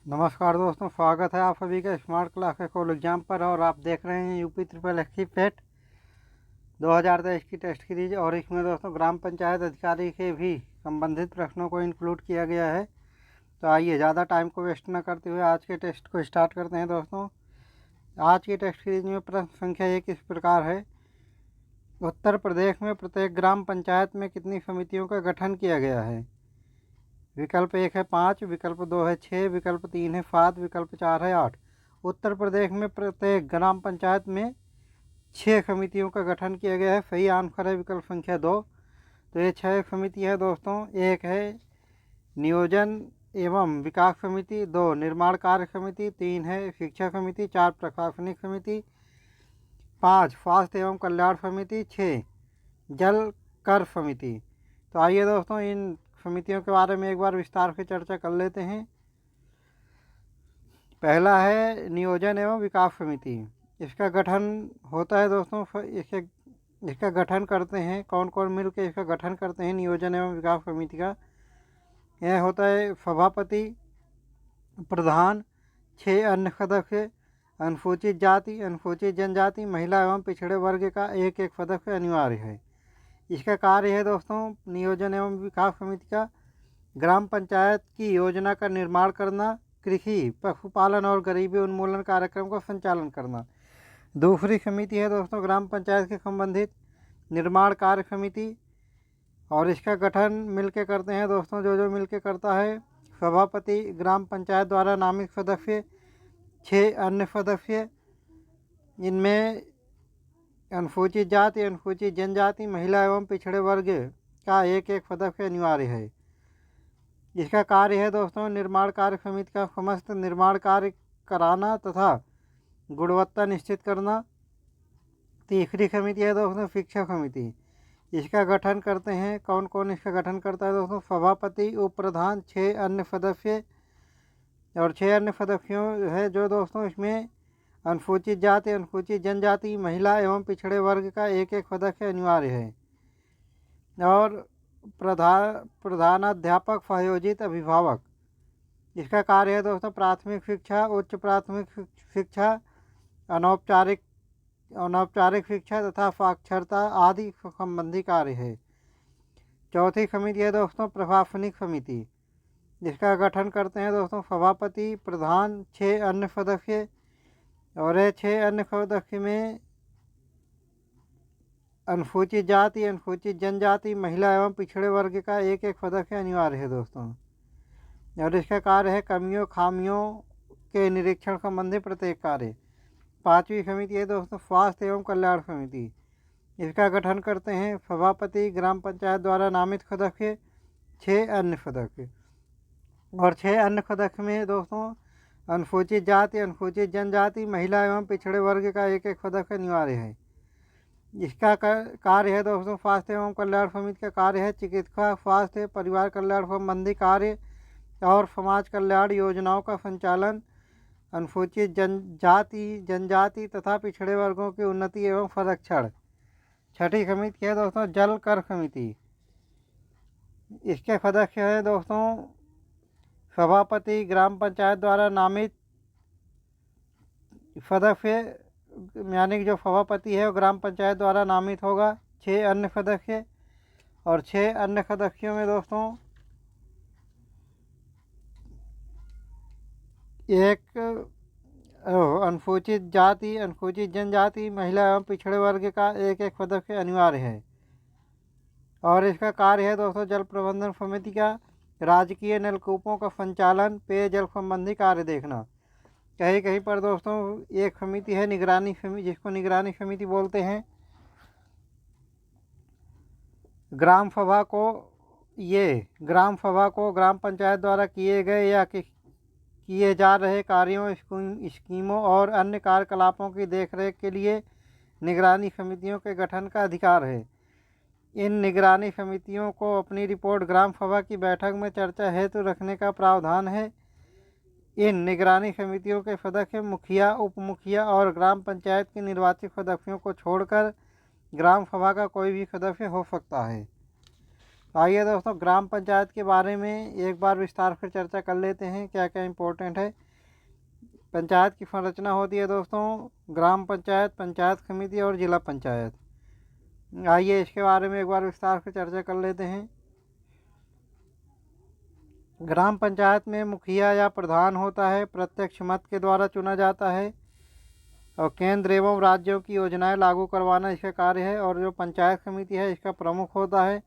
नमस्कार दोस्तों, स्वागत है आप सभी का स्मार्ट क्लास के कॉल एग्जाम पर। और आप देख रहे हैं यूपी ट्रिपल एस की पेट 2023 की टेस्ट सीरीज। और इसमें दोस्तों ग्राम पंचायत अधिकारी के भी संबंधित प्रश्नों को इंक्लूड किया गया है। तो आइए ज़्यादा टाइम को वेस्ट न करते हुए आज के टेस्ट को स्टार्ट करते हैं दोस्तों। आज की टेस्ट सीरीज में प्रश्न संख्या 1 इस प्रकार है। उत्तर प्रदेश में प्रत्येक ग्राम पंचायत में कितनी समितियों का गठन किया गया है? विकल्प 1 है 5, विकल्प 2 है 6, विकल्प 3 है 7, विकल्प 4 है 8। उत्तर प्रदेश में प्रत्येक ग्राम पंचायत में 6 समितियों का गठन किया गया है। सही आंसर है विकल्प संख्या 2। तो ये 6 समिति है दोस्तों। 1 है नियोजन एवं विकास समिति, 2 निर्माण कार्य समिति, 3 है शिक्षा समिति, 4 प्रशासनिक समिति, 5 स्वास्थ्य एवं कल्याण समिति, 6 जल कर समिति। तो आइए दोस्तों इन समितियों के बारे में एक बार विस्तार से चर्चा कर लेते हैं। पहला है नियोजन एवं विकास समिति। इसका गठन होता है दोस्तों, इसका गठन करते हैं कौन कौन मिल के इसका गठन करते हैं नियोजन एवं विकास समिति का। यह होता है सभापति, प्रधान, 6 अन्य सदस्य, अनुसूचित जाति, अनुसूचित जनजाति, महिला एवं पिछड़े वर्ग का एक एक सदस्य अनिवार्य है। इसका कार्य है दोस्तों नियोजन एवं विकास समिति का ग्राम पंचायत की योजना का निर्माण करना, कृषि, पशुपालन और गरीबी उन्मूलन कार्यक्रम का संचालन करना। दूसरी समिति है दोस्तों ग्राम पंचायत के संबंधित निर्माण कार्य समिति। और इसका गठन मिलके करते हैं दोस्तों जो मिलके करता है सभापति, ग्राम पंचायत द्वारा नामित सदस्य, 6 अन्य सदस्य, इनमें अनुसूचित जाति, अनुसूचित जनजाति, महिला एवं पिछड़े वर्ग का एक एक सदस्य अनिवार्य है। इसका कार्य है दोस्तों निर्माण कार्य समिति का समस्त निर्माण कार्य कराना तथा गुणवत्ता निश्चित करना। तीसरी समिति है दोस्तों शिक्षा समिति। इसका गठन करते हैं कौन कौन इसका गठन करता है दोस्तों? सभापति, उप प्रधान, 6 अन्य सदस्य। और 6 अन्य सदस्यों है जो दोस्तों इसमें अनुसूचित जाति, अनुसूचित जनजाति, महिला एवं पिछड़े वर्ग का एक एक सदस्य अनिवार्य है। और प्रधानाध्यापक, सहयोजित अभिभावक। इसका कार्य है दोस्तों प्राथमिक शिक्षा, उच्च प्राथमिक शिक्षा, अनौपचारिक शिक्षा तथा साक्षरता आदि संबंधी कार्य है। चौथी समिति है दोस्तों प्रशासनिक समिति। जिसका गठन करते हैं दोस्तों सभापति, प्रधान, 6 अन्य सदस्य। और 6 अन्य सदस्य में अनुसूचित जाति, अनुसूचित जनजाति, महिला एवं पिछड़े वर्ग का एक एक सदस्य अनिवार्य है दोस्तों। और इसका कार्य है कमियों खामियों के निरीक्षण संबंधी प्रत्येक कार्य। 5वीं समिति है दोस्तों स्वास्थ्य एवं कल्याण समिति। इसका गठन करते हैं सभापति, ग्राम पंचायत द्वारा नामित सदस्य, 6 अन्य सदस्य। और 6 अन्य सदस्य में दोस्तों अनुसूचित जाति, अनुसूचित जनजाति, महिला एवं पिछड़े वर्ग का एक एक सदस्य अनिवार्य है। इसका कार्य है दोस्तों स्वास्थ्य एवं कल्याण समिति का कार्य है चिकित्सा, स्वास्थ्य, परिवार कल्याण संबंधी कार्य और समाज कल्याण योजनाओं का संचालन, अनुसूचित जनजाति तथा पिछड़े वर्गों की उन्नति एवं संरक्षण। 6ठी समिति है दोस्तों जल कर समिति। इसके सदस्य हैं दोस्तों सभापति, ग्राम पंचायत द्वारा नामित सदस्य, यानी कि जो सभापति है वो ग्राम पंचायत द्वारा नामित होगा, 6 अन्य सदस्य। और 6 अन्य सदस्यों में दोस्तों एक अनुसूचित जाति, अनुसूचित जनजाति, महिला एवं पिछड़े वर्ग का एक एक सदस्य अनिवार्य है। और इसका कार्य है दोस्तों जल प्रबंधन समिति का राजकीय नलकूपों का संचालन, पेयजल संबंधी कार्य देखना। कहीं कहीं पर दोस्तों एक समिति है निगरानी समिति, जिसको निगरानी समिति बोलते हैं। ग्राम सभा को ग्राम पंचायत द्वारा किए गए या किए जा रहे कार्यों, स्कीमों और अन्य कार्यकलापों की देखरेख के लिए निगरानी समितियों के गठन का अधिकार है। इन निगरानी समितियों को अपनी रिपोर्ट ग्राम सभा की बैठक में चर्चा हेतु रखने का प्रावधान है। इन निगरानी समितियों के सदस्य मुखिया, उप मुखिया और ग्राम पंचायत के निर्वाचित सदस्यों को छोड़कर ग्राम सभा का कोई भी सदस्य हो सकता है। आइए दोस्तों ग्राम पंचायत के बारे में एक बार विस्तार से चर्चा कर लेते हैं, क्या क्या इम्पोर्टेंट है। पंचायत की संरचना होती है दोस्तों ग्राम पंचायत, पंचायत समिति और जिला पंचायत। आइए इसके बारे में एक बार विस्तार से चर्चा कर लेते हैं। ग्राम पंचायत में मुखिया या प्रधान होता है, प्रत्यक्ष मत के द्वारा चुना जाता है और केंद्र एवं राज्यों की योजनाएं लागू करवाना इसका कार्य है। और जो पंचायत समिति है इसका प्रमुख होता है,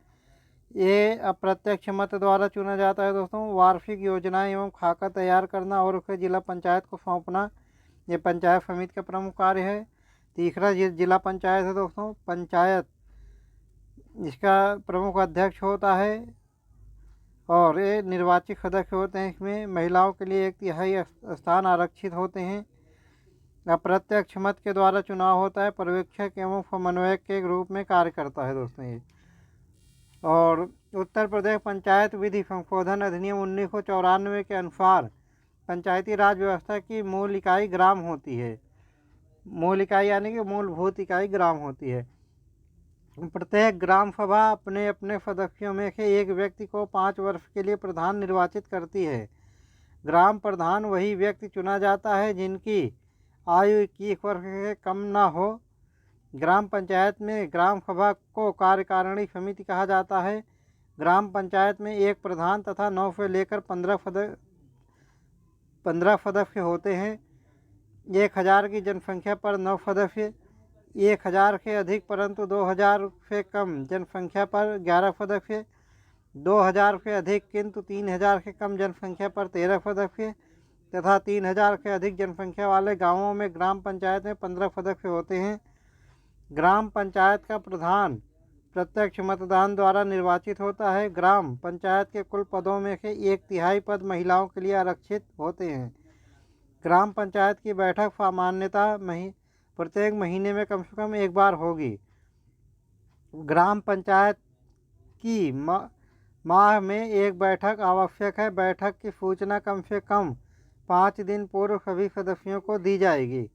ये अप्रत्यक्ष मत द्वारा चुना जाता है दोस्तों। वार्षिक योजनाएं एवं खाका तैयार करना और उसे जिला पंचायत को सौंपना, ये पंचायत समिति का प्रमुख कार्य है। तीसरा जिला पंचायत है दोस्तों। पंचायत इसका प्रमुख अध्यक्ष होता है और ये निर्वाचित सदस्य होते हैं। इसमें महिलाओं के लिए 1/3 स्थान आरक्षित होते हैं। अप्रत्यक्ष मत के द्वारा चुनाव होता है, पर्यवेक्षक एवं समन्वयक के रूप में कार्य करता है दोस्तों ये। और उत्तर प्रदेश पंचायत विधि संशोधन अधिनियम 1994 के अनुसार पंचायती राज व्यवस्था की मूल इकाई ग्राम होती है। मूल इकाई यानी कि मूलभूत इकाई ग्राम होती है। प्रत्येक ग्राम सभा अपने अपने सदस्यों में से एक व्यक्ति को 5 वर्ष के लिए प्रधान निर्वाचित करती है। ग्राम प्रधान वही व्यक्ति चुना जाता है जिनकी आयु 21 वर्ष से कम न हो। ग्राम पंचायत में ग्राम सभा को कार्यकारिणी समिति कहा जाता है। ग्राम पंचायत में एक प्रधान तथा 9 से लेकर 15 सदस्य होते हैं। 1000 की जनसंख्या पर 9 सदस्य, 1000 से अधिक परंतु 2000 से कम जनसंख्या पर 11 सदस्य, 2000 से अधिक किंतु 3000 से कम जनसंख्या पर 13 सदस्य तथा 3000 से अधिक जनसंख्या वाले गांवों में ग्राम पंचायत में 15 सदस्य होते हैं। ग्राम पंचायत का प्रधान प्रत्यक्ष मतदान द्वारा निर्वाचित होता है। ग्राम पंचायत के कुल पदों में से 1/3 पद महिलाओं के लिए आरक्षित होते हैं। ग्राम पंचायत की बैठक सामान्यतः प्रत्येक महीने में कम से कम एक बार होगी। ग्राम पंचायत की माह में एक बैठक आवश्यक है। बैठक की सूचना कम से कम 5 दिन पूर्व सभी सदस्यों को दी जाएगी।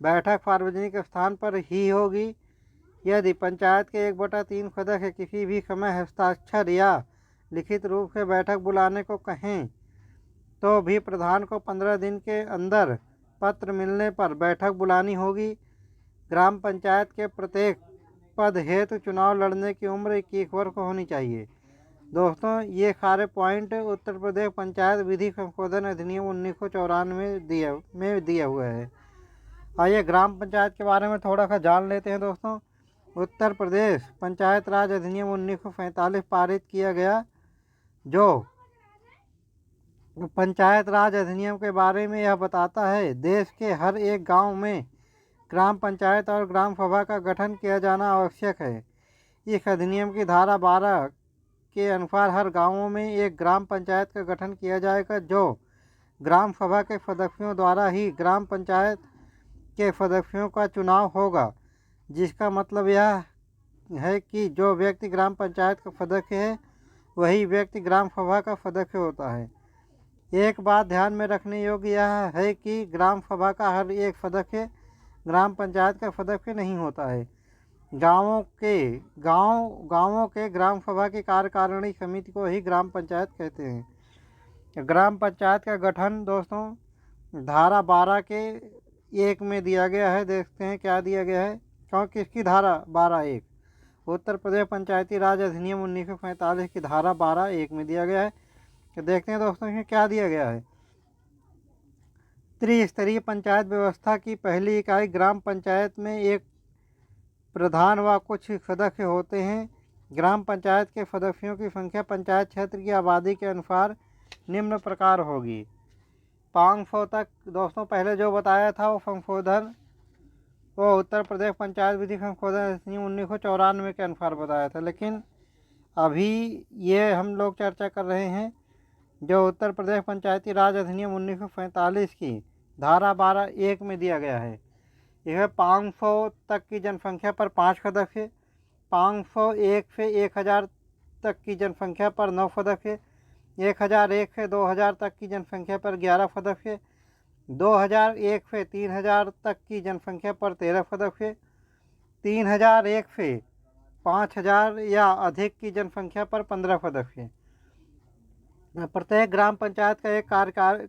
बैठक सार्वजनिक स्थान पर ही होगी। यदि पंचायत के 1/3 सदस्य किसी भी समय हस्ताक्षर या लिखित रूप से बैठक बुलाने को कहें तो भी प्रधान को 15 दिन के अंदर पत्र मिलने पर बैठक बुलानी होगी। ग्राम पंचायत के प्रत्येक पद हेतु चुनाव लड़ने की उम्र 21 वर्ष होनी चाहिए। दोस्तों ये सारे पॉइंट उत्तर प्रदेश पंचायत विधि संशोधन अधिनियम 1994 में दिया हुआ है। आइए ग्राम पंचायत के बारे में थोड़ा सा जान लेते हैं दोस्तों। उत्तर प्रदेश पंचायत राज अधिनियम 1947 पारित किया गया, जो पंचायत राज अधिनियम के बारे में यह बताता है देश के हर एक गांव में ग्राम पंचायत और ग्राम सभा का गठन किया जाना आवश्यक है। इस अधिनियम की धारा 12 के अनुसार हर गांवों में एक ग्राम पंचायत का गठन किया जाएगा, जो ग्राम सभा के सदस्यों द्वारा ही ग्राम पंचायत के सदस्यों का चुनाव होगा। जिसका मतलब यह है कि जो व्यक्ति ग्राम पंचायत का सदस्य है वही व्यक्ति ग्राम सभा का सदस्य होता है। एक बात ध्यान में रखने योग्य यह है कि ग्राम सभा का हर एक सदस्य ग्राम पंचायत का सदस्य नहीं होता है। गांवों के ग्राम सभा की कार्यकारिणी समिति को ही ग्राम पंचायत कहते हैं। ग्राम पंचायत का गठन दोस्तों धारा 12 के 1 में दिया गया है। देखते हैं क्या दिया गया है, क्योंकि इसकी धारा 12(1) उत्तर प्रदेश पंचायती राज अधिनियम 1947 की धारा 12(1) में दिया गया है। तो देखते हैं दोस्तों इसमें क्या दिया गया है। त्रिस्तरीय पंचायत व्यवस्था की पहली इकाई ग्राम पंचायत में एक प्रधान व कुछ सदस्य होते हैं। ग्राम पंचायत के सदस्यों की संख्या पंचायत क्षेत्र की आबादी के अनुसार निम्न प्रकार होगी। 500 तक दोस्तों पहले जो बताया था वो संशोधन वो उत्तर प्रदेश पंचायत विधि संशोधन अधिनियम 1994 के अनुसार बताया था, लेकिन अभी ये हम लोग चर्चा कर रहे हैं जो उत्तर प्रदेश पंचायती राज अधिनियम 1947 की धारा 12(1) में दिया गया है। यह 500 तक की जनसंख्या पर 5 सदस्य, 501 से 1000 तक की जनसंख्या पर 9 सदस्य, 1001 से 2000 तक की जनसंख्या पर 11 सदस्य, 2001 से 3000 तक की जनसंख्या पर 13 सदस्य, 3001 से 5000 या अधिक की जनसंख्या पर 15 सदस्य। प्रत्येक ग्राम पंचायत का एक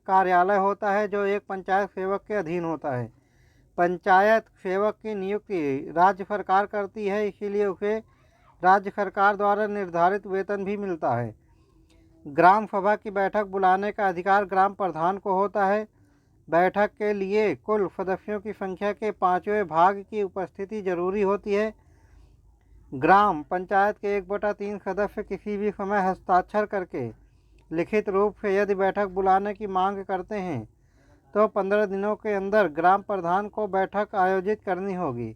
कार्यालय होता है जो एक पंचायत सेवक के अधीन होता है। पंचायत सेवक की नियुक्ति राज्य सरकार करती है, इसीलिए उसे राज्य सरकार द्वारा निर्धारित वेतन भी मिलता है। ग्राम सभा की बैठक बुलाने का अधिकार ग्राम प्रधान को होता है। बैठक के लिए कुल सदस्यों की संख्या के 5वें भाग की उपस्थिति जरूरी होती है। ग्राम पंचायत के 1/3 सदस्य किसी भी समय हस्ताक्षर करके लिखित रूप से यदि बैठक बुलाने की मांग करते हैं तो 15 दिनों के अंदर ग्राम प्रधान को बैठक आयोजित करनी होगी।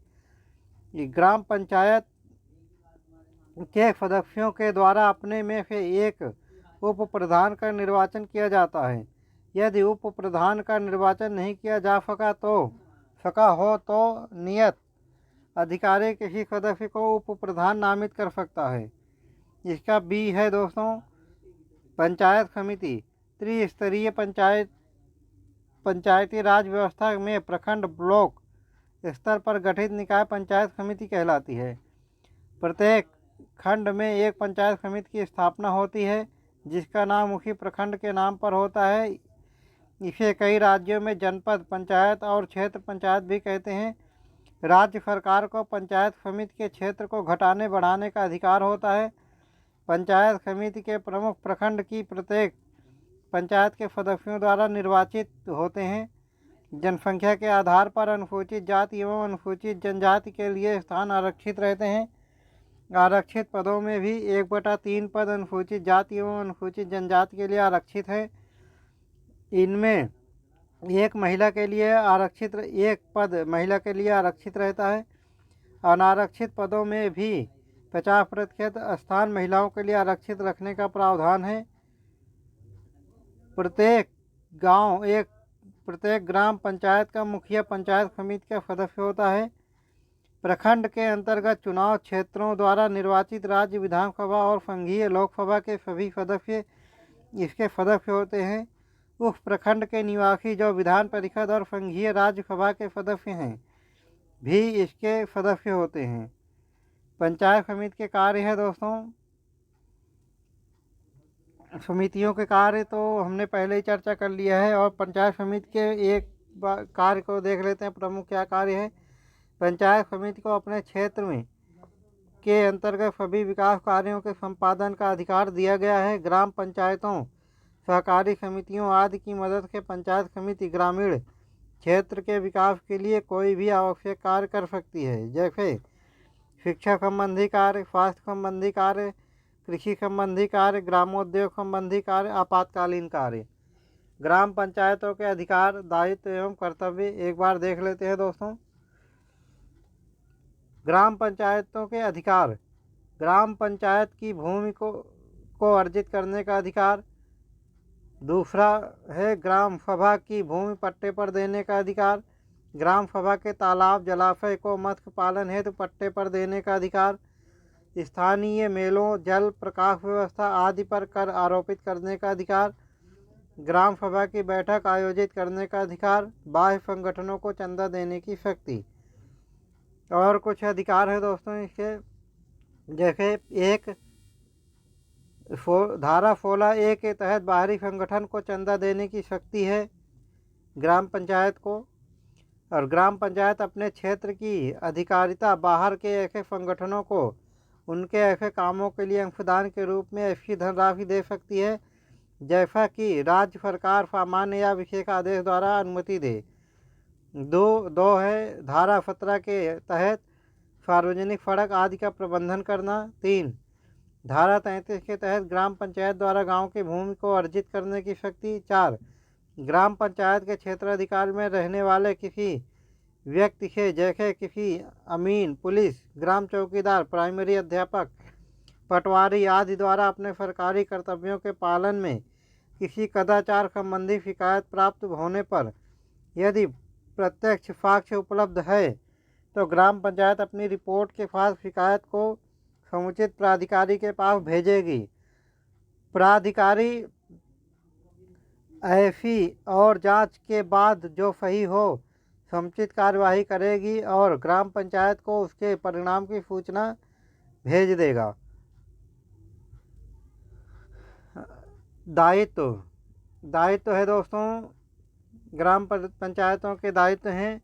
ग्राम पंचायत के सदस्यों के द्वारा अपने में से एक उप प्रधान का निर्वाचन किया जाता है। यदि उप प्रधान का निर्वाचन नहीं किया जा सका हो तो नियत अधिकारी किसी सदस्य को उप प्रधान नामित कर सकता है। इसका बी है दोस्तों पंचायत समिति। त्रिस्तरीय पंचायती राज व्यवस्था में प्रखंड ब्लॉक स्तर पर गठित निकाय पंचायत समिति कहलाती है। प्रत्येक खंड में एक पंचायत समिति की स्थापना होती है जिसका नाम उसी प्रखंड के नाम पर होता है। इसे कई राज्यों में जनपद पंचायत और क्षेत्र पंचायत भी कहते हैं। राज्य सरकार को पंचायत समिति के क्षेत्र को घटाने बढ़ाने का अधिकार होता है। पंचायत समिति के प्रमुख प्रखंड की प्रत्येक पंचायत के सदस्यों द्वारा निर्वाचित होते हैं। जनसंख्या के आधार पर अनुसूचित जाति एवं अनुसूचित जनजाति के लिए स्थान आरक्षित रहते हैं। आरक्षित पदों में भी 1/3 पद अनुसूचित जाति एवं अनुसूचित जनजाति के लिए आरक्षित है। इनमें एक महिला के लिए आरक्षित एक पद महिला के लिए आरक्षित रहता है। अनारक्षित पदों में भी 50% स्थान महिलाओं के लिए आरक्षित रखने का प्रावधान है। प्रत्येक ग्राम पंचायत का मुखिया पंचायत समिति का सदस्य होता है। प्रखंड के अंतर्गत चुनाव क्षेत्रों द्वारा निर्वाचित राज्य विधानसभा और संघीय लोकसभा के सभी सदस्य इसके सदस्य होते हैं। उस प्रखंड के निवासी जो विधान परिषद और संघीय राज्यसभा के सदस्य हैं भी इसके सदस्य होते हैं। पंचायत समिति के कार्य है दोस्तों। समितियों के कार्य तो हमने पहले ही चर्चा कर लिया है और पंचायत समिति के एक कार्य को देख लेते हैं। प्रमुख क्या कार्य है। पंचायत समिति को अपने क्षेत्र में के अंतर्गत सभी विकास कार्यों के संपादन का अधिकार दिया गया है। ग्राम पंचायतों सहकारी समितियों आदि की मदद से पंचायत समिति ग्रामीण क्षेत्र के विकास के लिए कोई भी आवश्यक कार्य कर सकती है, जैसे शिक्षा संबंधी कार्य, स्वास्थ्य संबंधी कार्य, कृषि संबंधी कार्य, ग्रामोद्योग संबंधी कार्य, आपातकालीन कार्य। ग्राम पंचायतों के अधिकार, दायित्व एवं कर्तव्य एक बार देख लेते हैं दोस्तों। ग्राम पंचायतों के अधिकार। ग्राम पंचायत की भूमि को अर्जित करने का अधिकार। दूसरा है ग्राम सभा की भूमि पट्टे पर देने का अधिकार। ग्राम सभा के तालाब जलाशय को मत्स्य पालन हेतु पट्टे पर देने का अधिकार। स्थानीय मेलों, जल, प्रकाश व्यवस्था आदि पर कर आरोपित करने का अधिकार। ग्राम सभा की बैठक आयोजित करने का अधिकार। बाह्य संगठनों को चंदा देने की शक्ति। और कुछ अधिकार है दोस्तों इसके, जैसे एक धारा 16A के तहत बाहरी संगठन को चंदा देने की शक्ति है ग्राम पंचायत को। और ग्राम पंचायत अपने क्षेत्र की अधिकारिता बाहर के ऐसे संगठनों को उनके ऐसे कामों के लिए अंशदान के रूप में ऐसी धनराशि दे सकती है जैसा कि राज्य सरकार सामान्य या विशेष आदेश द्वारा अनुमति दे। दो है धारा 17 के तहत सार्वजनिक सड़क आदि का प्रबंधन करना। 3 धारा 33 के तहत ग्राम पंचायत द्वारा गांव की भूमि को अर्जित करने की शक्ति। 4 ग्राम पंचायत के क्षेत्राधिकार में रहने वाले किसी व्यक्ति से, जैसे किसी अमीन, पुलिस, ग्राम चौकीदार, प्राइमरी अध्यापक, पटवारी आदि द्वारा अपने सरकारी कर्तव्यों के पालन में किसी कदाचार संबंधी शिकायत प्राप्त होने पर यदि प्रत्यक्ष साक्ष्य उपलब्ध है तो ग्राम पंचायत अपनी रिपोर्ट के साथ शिकायत को समुचित प्राधिकारी के पास भेजेगी। प्राधिकारी ऐसी और जांच के बाद जो सही हो समुचित कार्यवाही करेगी और ग्राम पंचायत को उसके परिणाम की सूचना भेज देगा। दायित्व दायित्व है दोस्तों, ग्राम पंचायतों के दायित्व हैं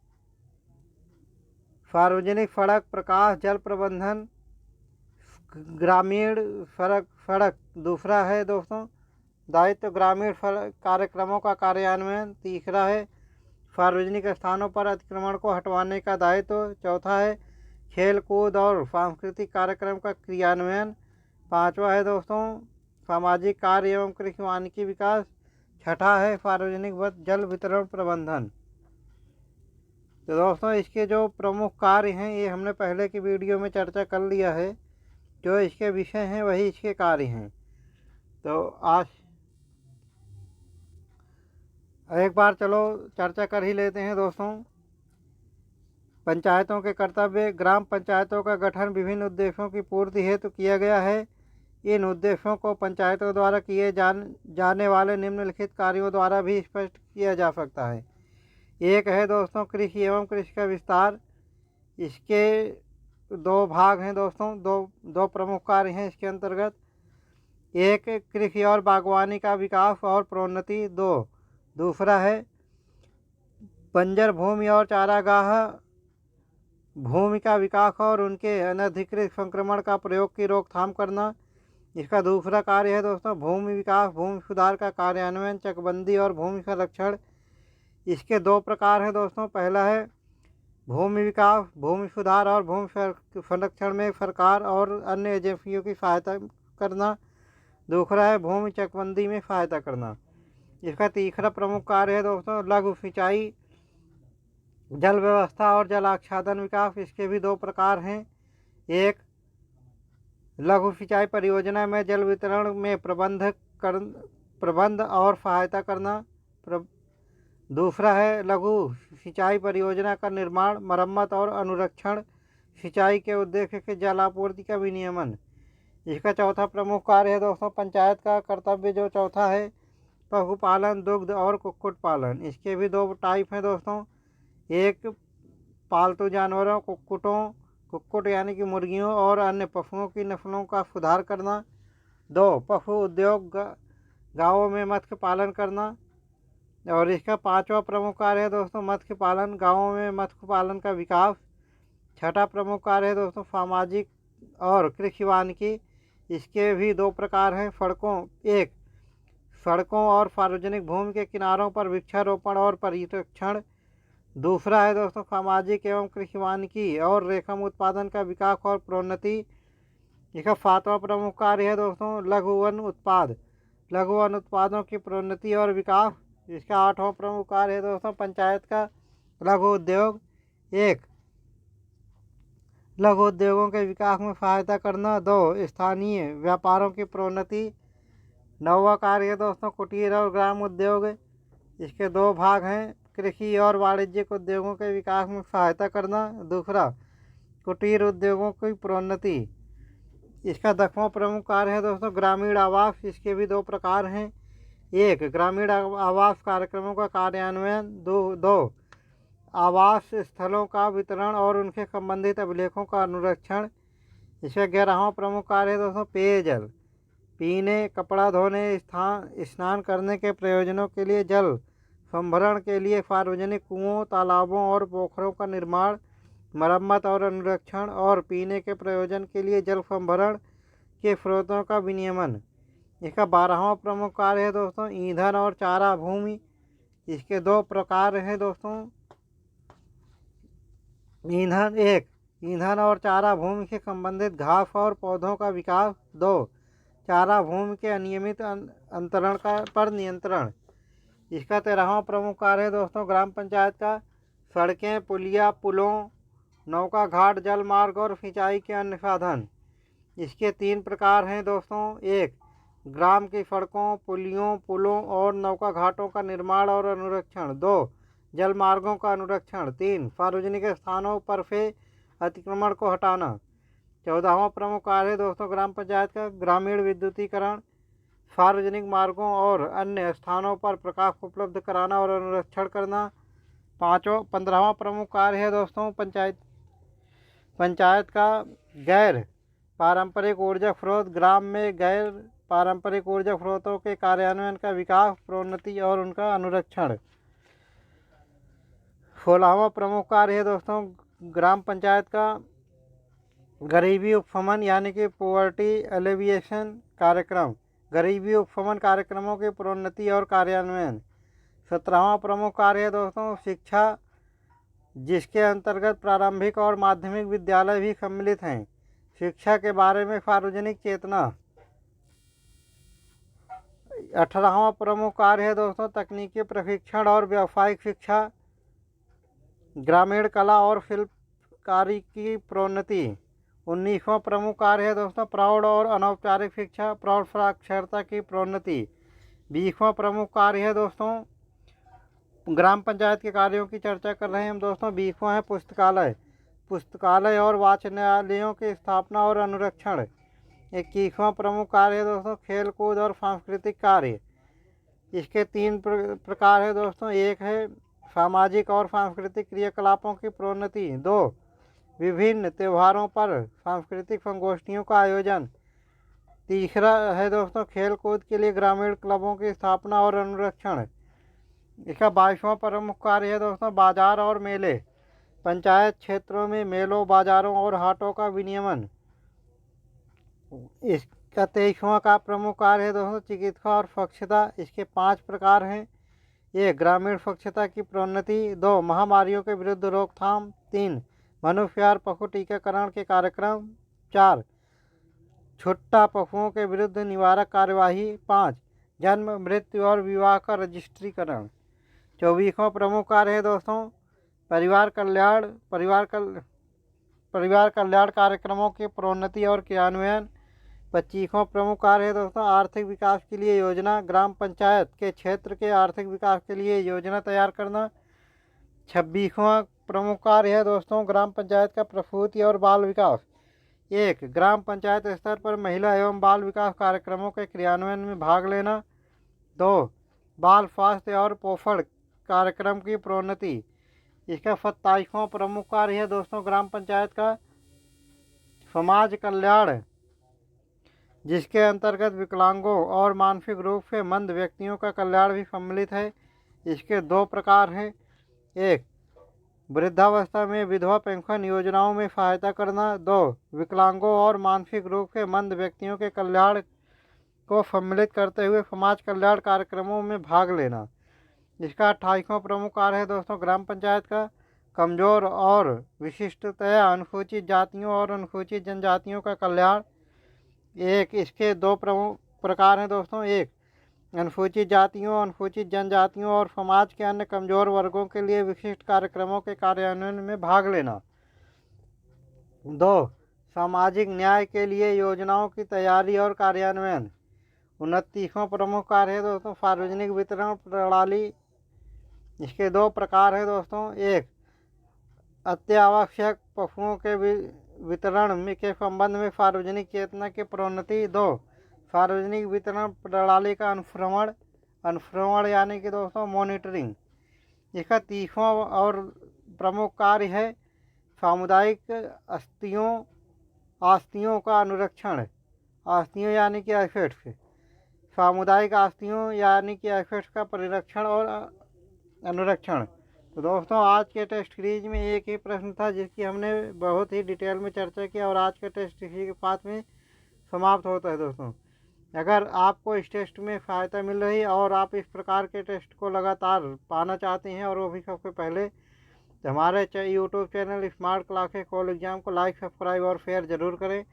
सार्वजनिक सड़क, प्रकाश, जल प्रबंधन, ग्रामीण सड़क। दूसरा है दोस्तों दायित्व ग्रामीण कार्यक्रमों का कार्यान्वयन। तीसरा है सार्वजनिक स्थानों पर अतिक्रमण को हटवाने का दायित्व। चौथा है खेल कूद और सांस्कृतिक कार्यक्रम का क्रियान्वयन। पांचवा है दोस्तों सामाजिक कार्य एवं कृषि वानिकी विकास। छठा है सार्वजनिक जल वितरण प्रबंधन। तो दोस्तों इसके जो प्रमुख कार्य हैं ये हमने पहले की वीडियो में चर्चा कर लिया है, जो इसके विषय हैं वही इसके कार्य हैं। तो आज एक बार चलो चर्चा कर ही लेते हैं दोस्तों। पंचायतों के कर्तव्य। ग्राम पंचायतों का गठन विभिन्न उद्देश्यों की पूर्ति हेतु किया गया है। इन उद्देश्यों को पंचायतों द्वारा किए जाने वाले निम्नलिखित कार्यों द्वारा भी स्पष्ट किया जा सकता है। एक है दोस्तों कृषि एवं कृषि का विस्तार। इसके दो भाग हैं दोस्तों, दो प्रमुख कार्य हैं इसके अंतर्गत। एक कृषि और बागवानी का विकास और प्रोन्नति। दूसरा है बंजर भूमि और चारागाह भूमि का विकास और उनके अनधिकृत संक्रमण का प्रयोग की रोकथाम करना। इसका दूसरा कार्य है दोस्तों भूमि विकास, भूमि सुधार का कार्यान्वयन, चकबंदी और भूमि संरक्षण। इसके दो प्रकार हैं दोस्तों। पहला है भूमि विकास, भूमि सुधार और भूमि संरक्षण में सरकार और अन्य एजेंसियों की सहायता करना। दूसरा है भूमि चकबंदी में सहायता करना। इसका तीसरा प्रमुख कार्य है दोस्तों लघु सिंचाई, जल व्यवस्था और जल आच्छादन विकास। इसके भी दो प्रकार हैं। एक लघु सिंचाई परियोजना में जल वितरण में प्रबंध और सहायता करना। दूसरा है लघु सिंचाई परियोजना का निर्माण, मरम्मत और अनुरक्षण, सिंचाई के उद्देश्य के जल आपूर्ति का विनियमन। इसका चौथा प्रमुख कार्य है दोस्तों पंचायत का कर्तव्य जो चौथा है पशुपालन, दुग्ध और कुक्कुट पालन। इसके भी दो टाइप हैं दोस्तों। एक पालतू जानवरों कुक्कुट यानी कि मुर्गियों और अन्य पशुओं की नस्लों का सुधार करना। दो पशु उद्योग, गाँवों में मत्स्य पालन करना। और इसका पांचवा प्रमुख कार्य है दोस्तों मत्स्य पालन, गाँवों में मत्स्य पालन का विकास। छठा प्रमुख कार्य है दोस्तों सामाजिक और कृषि वानिकी। इसके भी दो प्रकार हैं। सड़कों और सार्वजनिक भूमि के किनारों पर वृक्षारोपण और परिरक्षण। दूसरा है दोस्तों सामाजिक एवं कृषि वानिकी और रेशम उत्पादन का विकास और प्रोन्नति। इसका सातवां प्रमुख कार्य है दोस्तों लघु वन उत्पादों की प्रोन्नति और विकास। इसका आठवां प्रमुख कार्य है दोस्तों पंचायत का लघु उद्योग। लघु उद्योगों के विकास में सहायता करना। दो स्थानीय व्यापारों की प्रोन्नति। नौवां कार्य है दोस्तों कुटीर और ग्राम उद्योग। इसके दो भाग हैं। कृषि और वाणिज्यिक उद्योगों के विकास में सहायता करना। दूसरा कुटीर उद्योगों की प्रोन्नति। इसका 10वां प्रमुख कार्य है दोस्तों ग्रामीण आवास। इसके भी दो प्रकार हैं। एक ग्रामीण आवास कार्यक्रमों का कार्यान्वयन। दो आवास स्थलों का वितरण और उनके संबंधित अभिलेखों का अनुरक्षण। इसका 11वां प्रमुख कार्य है दोस्तों पेयजल, पीने, कपड़ा धोने, स्नान करने के प्रयोजनों के लिए जल संभरण के लिए सार्वजनिक कुओं, तालाबों और पोखरों का निर्माण, मरम्मत और अनुरक्षण और पीने के प्रयोजन के लिए जल संभरण के स्रोतों का विनियमन। इसका 12वां प्रमुख कार्य है दोस्तों ईंधन और चारा भूमि। इसके दो प्रकार हैं दोस्तों ईंधन और चारा भूमि से संबंधित घास और पौधों का विकास। दो चारा भूमि के अनियमित अंतरण पर नियंत्रण। इसका 13वां प्रमुख कार्य है दोस्तों ग्राम पंचायत का सड़कें, पुलों, नौका घाट, जल मार्ग और सिंचाई के अन्य साधन। इसके 3 प्रकार हैं दोस्तों। एक ग्राम की सड़कों, पुलों और नौका घाटों का निर्माण और अनुरक्षण। 2 जल मार्गों का अनुरक्षण। 3 सार्वजनिक स्थानों पर से अतिक्रमण को हटाना। 14वां प्रमुख कार्य है दोस्तों ग्राम पंचायत का ग्रामीण विद्युतीकरण, सार्वजनिक मार्गों और अन्य स्थानों पर प्रकाश उपलब्ध कराना और अनुरक्षण करना। 15वां प्रमुख कार्य है दोस्तों पंचायत का गैर पारंपरिक ऊर्जा स्रोत, ग्राम में गैर पारंपरिक ऊर्जा स्रोतों के कार्यान्वयन का विकास, प्रोन्नति और उनका अनुरक्षण। 16वां प्रमुख कार्य है दोस्तों ग्राम पंचायत का गरीबी उपशमन यानी कि पॉवर्टी एलिविएशन कार्यक्रम, गरीबी उपशमन कार्यक्रमों की प्रोन्नति और कार्यान्वयन। 17वां प्रमुख कार्य है दोस्तों शिक्षा, जिसके अंतर्गत प्रारंभिक और माध्यमिक विद्यालय भी सम्मिलित हैं। शिक्षा के बारे में सार्वजनिक चेतना। 18वां प्रमुख कार्य है दोस्तों तकनीकी प्रशिक्षण और व्यावसायिक शिक्षा, ग्रामीण कला और शिल्पकारी की प्रोन्नति। 19वां प्रमुख कार्य है दोस्तों प्रौढ़ और अनौपचारिक शिक्षा, प्रौढ़ साक्षरता की प्रोन्नति। 20वां प्रमुख कार्य है दोस्तों ग्राम पंचायत के कार्यों की चर्चा कर रहे हैं हम दोस्तों। 20वां है पुस्तकालय, पुस्तकालय और वाचनालयों की स्थापना और अनुरक्षण। 21वां प्रमुख कार्य है दोस्तों खेल कूद और सांस्कृतिक कार्य। इसके 3 प्रकार है दोस्तों। एक है सामाजिक और सांस्कृतिक क्रियाकलापों की प्रोन्नति। 2 विभिन्न त्योहारों पर सांस्कृतिक संगोष्ठियों का आयोजन। तीसरा है दोस्तों खेल कूद के लिए ग्रामीण क्लबों की स्थापना और अनुरक्षण। इसका 22वां प्रमुख कार्य है दोस्तों बाजार और मेले, पंचायत क्षेत्रों में मेलों, बाजारों और हाटों का विनियमन। इसका 23वां का प्रमुख कार्य है दोस्तों चिकित्सा और स्वच्छता। इसके 5 प्रकार हैं। 1 ग्रामीण स्वच्छता की प्रोन्नति। 2 महामारियों के विरुद्ध रोकथाम। 3 मनुष्य और पशु टीकाकरण के कार्यक्रम। 4 छुट्टा पशुओं के विरुद्ध निवारक कार्यवाही। 5 जन्म, मृत्यु और विवाह का रजिस्ट्रीकरण। 24वां प्रमुख कार्य है दोस्तों परिवार कल्याण कार्यक्रमों की प्रोन्नति और क्रियान्वयन। 25वां प्रमुख कार्य है दोस्तों आर्थिक विकास के लिए योजना, ग्राम पंचायत के क्षेत्र के आर्थिक विकास के लिए योजना तैयार करना। 26वां प्रमुख कार्य है दोस्तों ग्राम पंचायत का प्रसूति और बाल विकास। 1 ग्राम पंचायत स्तर पर महिला एवं बाल विकास कार्यक्रमों के क्रियान्वयन में भाग लेना। 2 बाल स्वास्थ्य और पोषण कार्यक्रम की प्रोन्नति। इसका 27वां प्रमुख कार्य है दोस्तों ग्राम पंचायत का समाज कल्याण, जिसके अंतर्गत विकलांगों और मानसिक रूप से मंद व्यक्तियों का कल्याण भी सम्मिलित है। इसके 2 प्रकार हैं। 1 वृद्धावस्था में विधवा पेंशन योजनाओं में सहायता करना। 2 विकलांगों और मानसिक रूप से मंद व्यक्तियों के कल्याण को सम्मिलित करते हुए समाज कल्याण कार्यक्रमों में भाग लेना। इसका 28वां प्रमुख कार्य है दोस्तों ग्राम पंचायत का कमजोर और विशिष्टतया अनुसूचित जातियों और अनुसूचित जनजातियों का कल्याण। इसके 2 प्रमुख प्रकार हैं दोस्तों। 1 अनुसूचित जातियों, अनुसूचित जनजातियों और समाज के अन्य कमजोर वर्गों के लिए विशिष्ट कार्यक्रमों के कार्यान्वयन में भाग लेना। 2 सामाजिक न्याय के लिए योजनाओं की तैयारी और कार्यान्वयन। 29वां प्रमुख कार्य है दोस्तों सार्वजनिक वितरण प्रणाली। इसके 2 प्रकार हैं दोस्तों। 1 अत्यावश्यक पशुओं के वितरण के संबंध में सार्वजनिक चेतना की प्रोन्नति। 2 सार्वजनिक वितरण प्रणाली का अनुश्रवण यानी कि दोस्तों मॉनिटरिंग। इसका 30वां और प्रमुख कार्य है सामुदायिक आस्तियों का अनुरक्षण। आस्तियों यानी कि एसेट्स, सामुदायिक आस्तियों यानी कि एसेट्स का परिरक्षण और अनुरक्षण। तो दोस्तों आज के टेस्ट सीरीज में एक ही प्रश्न था जिसकी हमने बहुत ही डिटेल में चर्चा की और आज का टेस्ट इसी के साथ में समाप्त होता है। दोस्तों अगर आपको इस टेस्ट में सहायता मिल रही और आप इस प्रकार के टेस्ट को लगातार पाना चाहते हैं और वो भी सबसे पहले, तो हमारे YouTube channel smart classes call exam को लाइक, सब्सक्राइब और शेयर ज़रूर करें।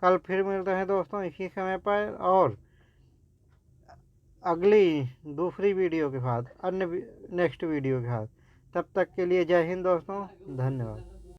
कल फिर मिलते हैं दोस्तों इसी समय पर और अगली दूसरी वीडियो के साथ, अन्य नेक्स्ट वीडियो के साथ। तब तक के लिए जय हिंद दोस्तों, धन्यवाद।